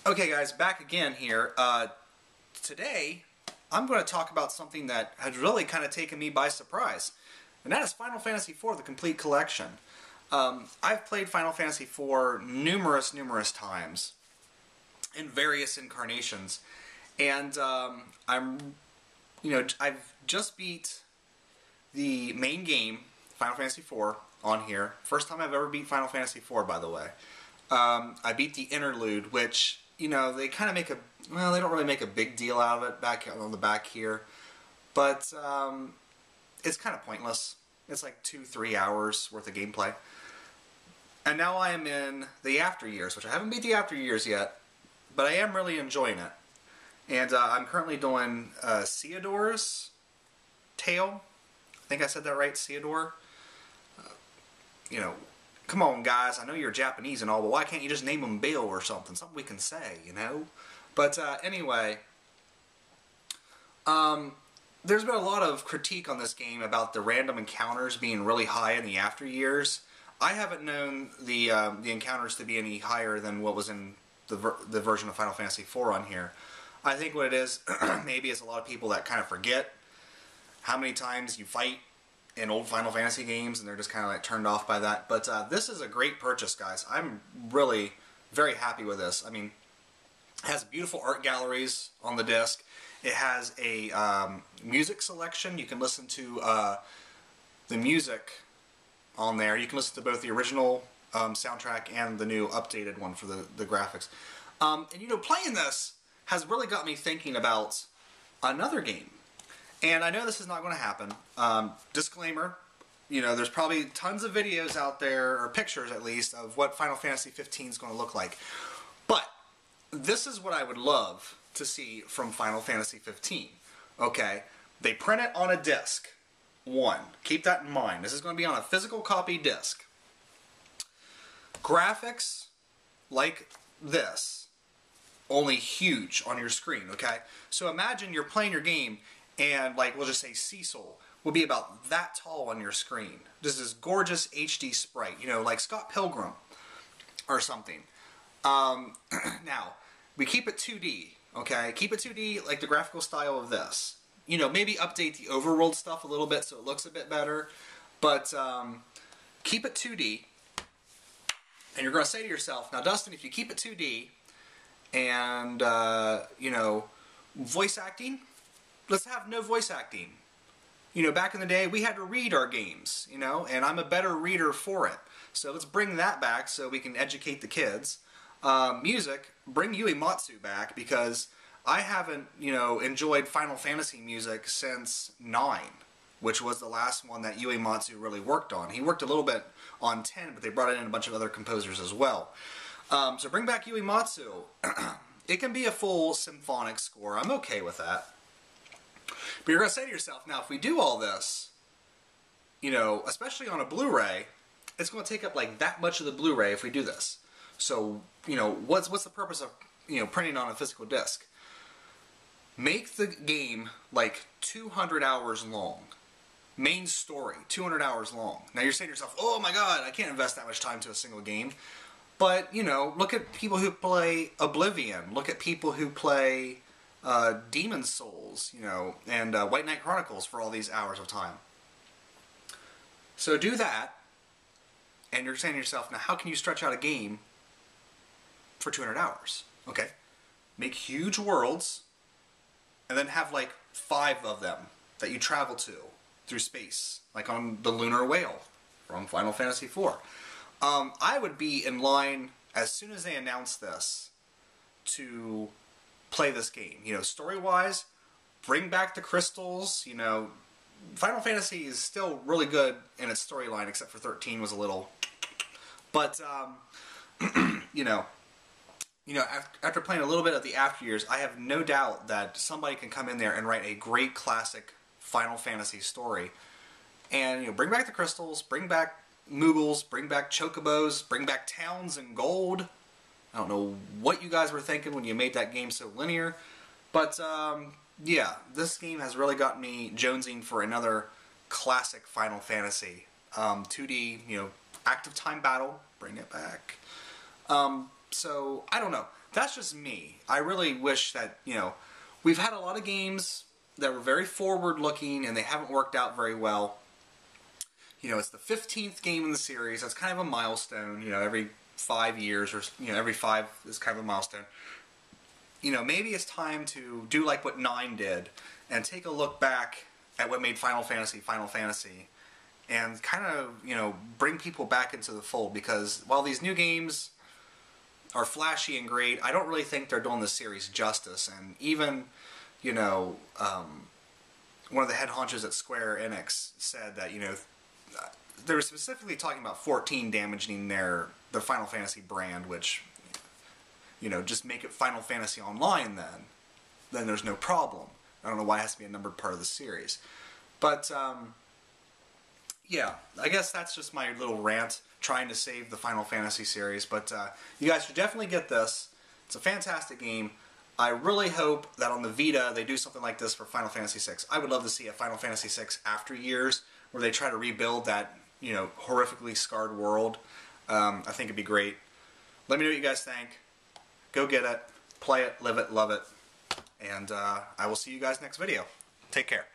Okay guys, back again here. Today I'm going to talk about something that has really kind of taken me by surprise, and that is Final Fantasy IV, the complete collection. I've played Final Fantasy IV numerous times in various incarnations, and I've just beat the main game, Final Fantasy IV, on here. First time I've ever beat Final Fantasy IV, by the way. I beat the interlude, which, you know, they kind of make they don't really make a big deal out of it back on the back here, but it's kind of pointless. It's like 2-3 hours worth of gameplay. And now I am in the After Years, which I haven't beat the After Years yet, but I am really enjoying it. And I'm currently doing Ceodor's Tale. I think I said that right, Ceodor. You know, come on guys, I know you're Japanese and all, but why can't you just name him Bill or something? Something we can say, you know? But anyway, there's been a lot of critique on this game about the random encounters being really high in the After Years. I haven't known the encounters to be any higher than what was in the version of Final Fantasy IV on here. I think what it is, maybe it's a lot of people that kind of forget how many times you fight in old Final Fantasy games, and they're just kind of like turned off by that. But this is a great purchase, guys. I'm really very happy with this. I mean, it has beautiful art galleries on the disc. It has a music selection. You can listen to the music on there. You can listen to both the original soundtrack and the new updated one for the graphics. And you know, playing this has really got me thinking about another game. And I know this is not going to happen. Disclaimer, you know, there's probably tons of videos out there, or pictures at least, of what Final Fantasy 15 is going to look like. But this is what I would love to see from Final Fantasy 15. Okay, they print it on a disc. One, keep that in mind. This is going to be on a physical copy disc. Graphics like this, only huge on your screen, okay? So imagine you're playing your game and, like, we'll just say Cecil will be about that tall on your screen. Just this gorgeous HD sprite, you know, like Scott Pilgrim or something. Now, we keep it 2D, okay? Keep it 2D like the graphical style of this. You know, maybe update the overworld stuff a little bit so it looks a bit better. But keep it 2D. And you're going to say to yourself, now Dustin, if you keep it 2D and, you know, voice acting, let's have no voice acting. You know, back in the day, we had to read our games, you know, and I'm a better reader for it. So let's bring that back so we can educate the kids. Music, bring Yui Matsu back, because I haven't, you know, enjoyed Final Fantasy music since 9, which was the last one that Yui Matsu really worked on. He worked a little bit on 10, but they brought in a bunch of other composers as well. So bring back Yui Matsu. It can be a full symphonic score. I'm okay with that. But you're going to say to yourself, now if we do all this, you know, especially on a Blu-ray, it's going to take up like that much of the Blu-ray if we do this. So, you know, what's the purpose of, you know, printing on a physical disc? Make the game like 200 hours long. Main story, 200 hours long. Now you're saying to yourself, oh my god, I can't invest that much time to a single game. But, you know, look at people who play Oblivion. Look at people who play Demon's Souls, you know, and White Knight Chronicles for all these hours of time. So do that, and you're saying to yourself, now how can you stretch out a game for 200 hours? Okay, make huge worlds, and then have like 5 of them that you travel to through space, like on the Lunar Whale from Final Fantasy IV. I would be in line as soon as they announce this to play this game. You know, story-wise, bring back the crystals. You know, Final Fantasy is still really good in its storyline, except for 13 was a little. But you know, after playing a little bit of the After Years, I have no doubt that somebody can come in there and write a great classic Final Fantasy story. And, you know, bring back the crystals, bring back Moogles, bring back Chocobos, bring back towns and gold. I don't know what you guys were thinking when you made that game so linear, but yeah, this game has really got me jonesing for another classic Final Fantasy. 2D, you know, active time battle, bring it back. So, I don't know. that's just me. I really wish that, you know, we've had a lot of games that were very forward-looking and they haven't worked out very well. You know, it's the 15th game in the series. That's kind of a milestone. You know, every 5 years, or, you know, every 5 is kind of a milestone. You know, maybe it's time to do like what 9 did and take a look back at what made Final Fantasy, and kind of, you know, bring people back into the fold, because while these new games are flashy and great, I don't really think they're doing the series justice. And even, you know, one of the head honchos at Square Enix said that, you know, they were specifically talking about 14 damaging the Final Fantasy brand, which, you know, just make it Final Fantasy Online then there's no problem. I don't know why it has to be a numbered part of the series. But, yeah, I guess that's just my little rant trying to save the Final Fantasy series. But you guys should definitely get this. It's a fantastic game. I really hope that on the Vita they do something like this for Final Fantasy VI. I would love to see a Final Fantasy VI after years where they try to rebuild that, you know, horrifically scarred world. I think it'd be great. Let me know what you guys think. Go get it, play it, live it, love it, and I will see you guys next video. Take care.